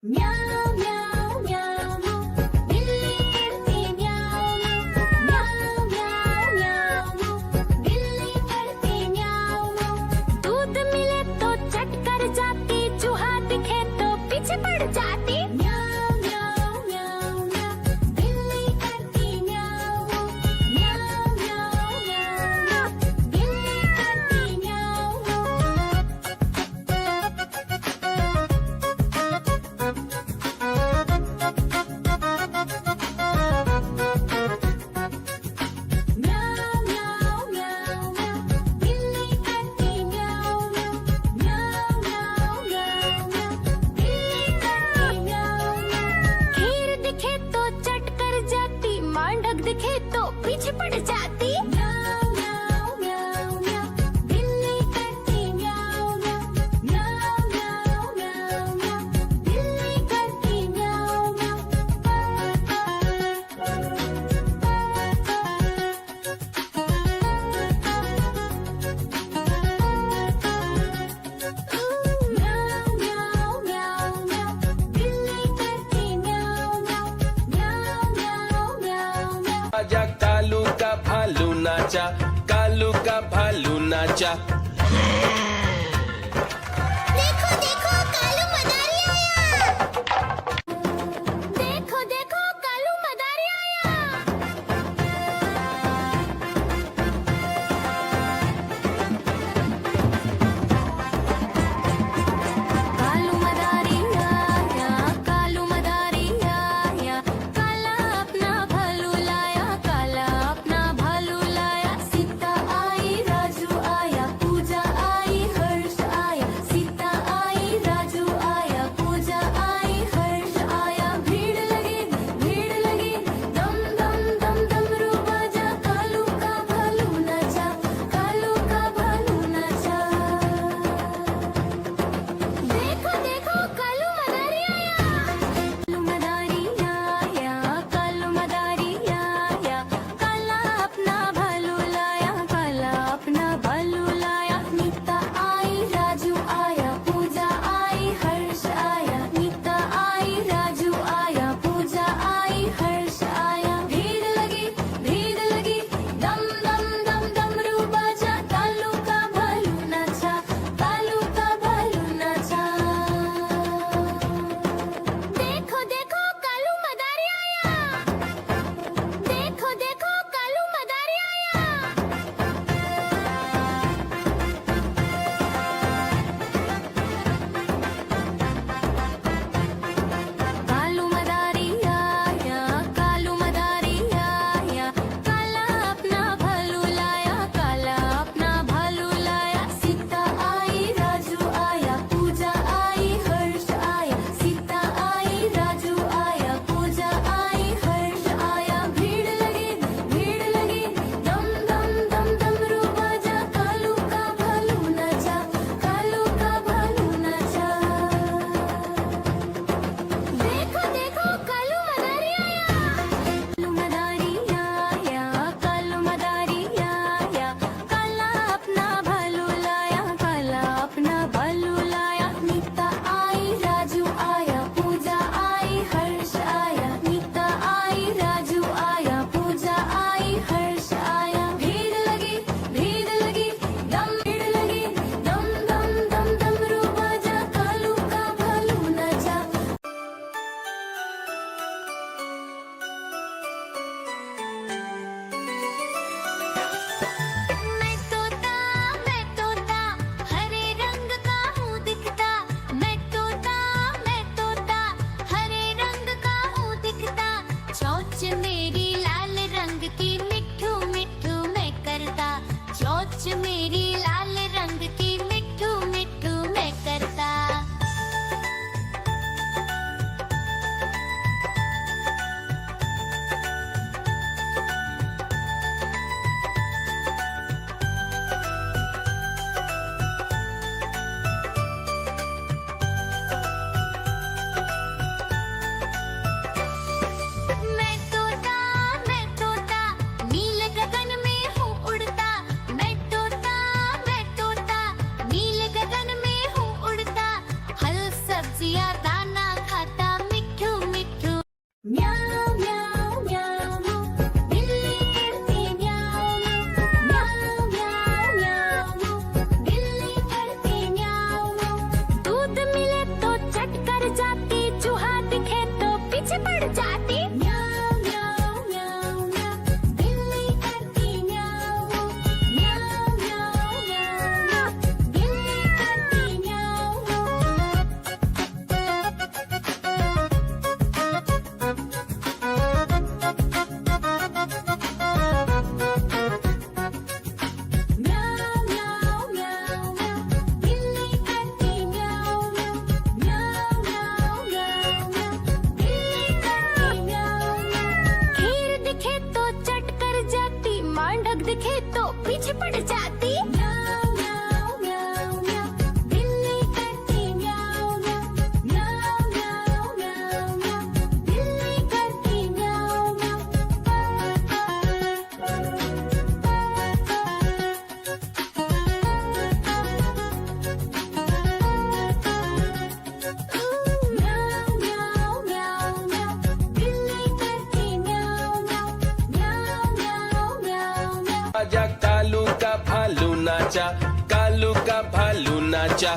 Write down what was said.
म्याऊ म्याऊ म्याऊ बिल्ली करती म्याऊ म्याऊ म्याऊ म्याऊ बिल्ली करती म्याऊ। दूध मिले तो चट कर जाती, चूहा दिखे तो पीछे पड़ जाती। म्याऊ म्याऊ म्याऊ म्याऊ बिल्ली करती म्याऊ म्याऊ म्याऊ म्याऊ बिल्ली करती म्याऊ। म्याऊ म्याऊ म्याऊ म्याऊ बिल्ली करती म्याऊ म्याऊ म्याऊ म्याऊ म्याऊ बिल्ली करती म्याऊ। खीर दिखे तो चट कर जाती, मांडक दिखे तो पीछे पड़ जाती। म्याऊ म्याऊ म्याऊ म्याऊ बिल्ली करती म्याऊ म्याऊ म्याऊ म्याऊ म्याऊ बिल्ली करती म्याऊ म्याऊ म्याऊ म्याऊ म्याऊ बिल्ली करती म्याऊ म्याऊ म्याऊ म्याऊ म्याऊ। आजा कालू का भालू नाचा, कालू का भालू नाचा। देखो देखो कालू मदारी आया। देखो देखो कालू मदारी आया। कालू मदारी आया, कालू मदारी आया, काला अपना भालू लाया, काला अपना भालू लाया। सीता आई राजू आया, पूरी नाचा कालू का भालू नाचा